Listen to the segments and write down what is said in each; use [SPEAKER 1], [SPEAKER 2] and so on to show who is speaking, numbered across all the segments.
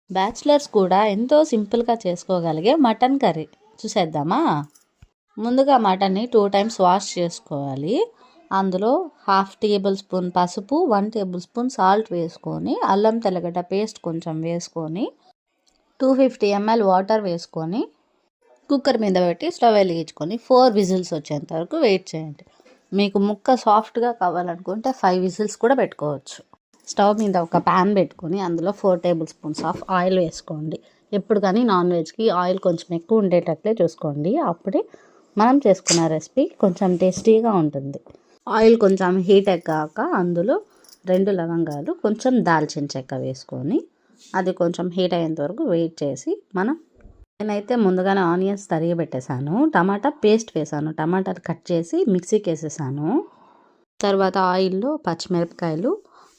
[SPEAKER 1] Bachelors కూడా ఎంతో సింపుల్గా చేసుకోగలిగే మటన్ కర్రీ చూసేద్దామా. ముందుగా మటన్ని 2 టైమ్స్ వాష్ చేసుకోవాలి. అందులో 1/2 టేబుల్ స్పూన్ పసుపు, 1 టేబుల్ స్పూన్ సాల్ట్ వేసుకొని, అల్లం తెల్లగడ్డ పేస్ట్ కొంచెం వేసుకొని, 250 ml వాటర్ వేసుకొని కుక్కర్ మీద పెట్టి స్టవ్ వెలిగించుకొని 4 విజిల్స్ వచ్చేంత వరకు వెయిట్ చేయండి. మీకు ముక్క సాఫ్ట్గా కావాలనుకుంటే 5 విజిల్స్ కూడా పెట్టుకోవచ్చు. స్టవ్ మీద ఒక ప్యాన్ పెట్టుకొని అందులో 4 టేబుల్ స్పూన్స్ ఆఫ్ ఆయిల్ వేసుకోండి. ఎప్పుడు కానీ నాన్ వెజ్కి ఆయిల్ కొంచెం ఎక్కువ ఉండేటట్లే చూసుకోండి. అప్పుడే మనం చేసుకున్న రెసిపీ కొంచెం టేస్టీగా ఉంటుంది. ఆయిల్ కొంచెం హీట్ ఎక్కాక అందులో 2 లవంగాలు, కొంచెం దాల్చిన చెక్క వేసుకొని అది కొంచెం హీట్ అయ్యేంత వరకు వెయిట్ చేసి నేనైతే ముందుగానే ఆనియన్స్ తరిగి పెట్టేశాను. టమాటా పేస్ట్ వేసాను. టమాటాలు కట్ చేసి మిక్సీకి వేసేసాను. తర్వాత ఆయిల్లో పచ్చిమిరపకాయలు,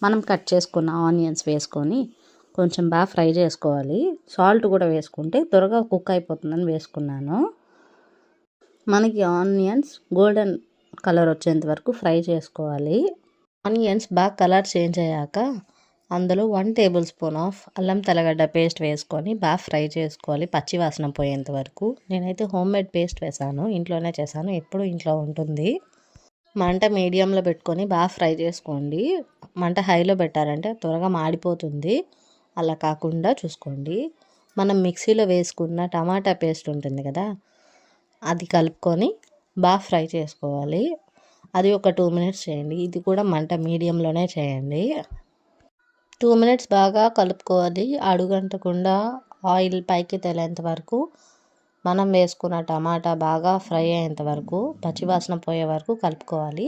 [SPEAKER 1] మనం కట్ చేసుకున్న ఆనియన్స్ వేసుకొని కొంచెం బాగా ఫ్రై చేసుకోవాలి. సాల్ట్ కూడా వేసుకుంటే త్వరగా కుక్ అయిపోతుందని వేసుకున్నాను. మనకి ఆనియన్స్ గోల్డెన్ కలర్ వచ్చేంత వరకు ఫ్రై చేసుకోవాలి. ఆనియన్స్ బాగా కలర్ చేంజ్ అయ్యాక అందులో 1 టేబుల్ స్పూన్ ఆఫ్ అల్లం తెల్లగడ్డ పేస్ట్ వేసుకొని బాగా ఫ్రై చేసుకోవాలి, పచ్చి వాసన పోయేంత వరకు. నేనైతే హోమ్మేడ్ పేస్ట్ వేసాను, ఇంట్లోనే చేశాను, ఎప్పుడు ఇంట్లో ఉంటుంది. మంట మీడియంలో పెట్టుకొని బాగా ఫ్రై చేసుకోండి. మంట హైలో పెట్టారంటే త్వరగా మాడిపోతుంది. అలా కాకుండా చూసుకోండి. మనం మిక్సీలో వేసుకున్న టమాటా పేస్ట్ ఉంటుంది కదా, అది కలుపుకొని బాగా ఫ్రై చేసుకోవాలి. అది ఒక 2 మినిట్స్ చేయండి. ఇది కూడా మంట మీడియంలోనే చేయండి. 2 మినిట్స్ బాగా కలుపుకోవాలి. అడుగంటకుండా ఆయిల్ పైకి తేలేంత వరకు, మనం వేసుకున్న టమాటా బాగా ఫ్రై అయ్యేంత వరకు, పచ్చివాసన పోయే వరకు కలుపుకోవాలి.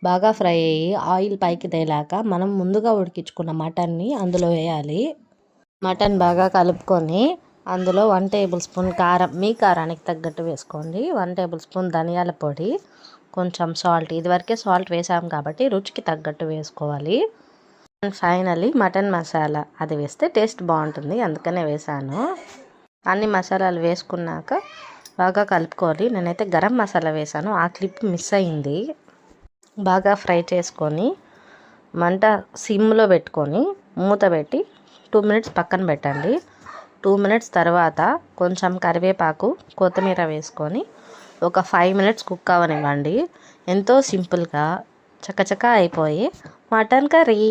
[SPEAKER 1] బాగా ఫ్రై అయ్యి ఆయిల్ పైకి తేలాక మనం ముందుగా ఉడికించుకున్న మటన్ని అందులో వేయాలి. మటన్ బాగా కలుపుకొని అందులో 1 టేబుల్ స్పూన్ కారం, మీ కారానికి తగ్గట్టు వేసుకోండి. 1 టేబుల్ స్పూన్ ధనియాల పొడి, కొంచెం సాల్ట్, ఇదివరకే సాల్ట్ వేసాం కాబట్టి రుచికి తగ్గట్టు వేసుకోవాలి. అండ్ ఫైనల్లీ మటన్ మసాలా, అది వేస్తే టేస్ట్ బాగుంటుంది, అందుకనే వేసాను. అన్ని మసాలాలు వేసుకున్నాక బాగా కలుపుకోవాలి. నేనైతే గరం మసాలా వేసాను, ఆ క్లిప్ మిస్ అయింది. బాగా ఫ్రై చేసుకొని మంట సిమ్లో పెట్టుకొని మూత పెట్టి 2 మినిట్స్ పక్కన పెట్టండి. 2 మినిట్స్ తర్వాత కొంచెం కరివేపాకు, కొత్తిమీర వేసుకొని ఒక 5 మినిట్స్ కుక్ అవ్వనివ్వండి. ఎంతో సింపుల్గా చకచకా అయిపోయి మటన్ కర్రీ.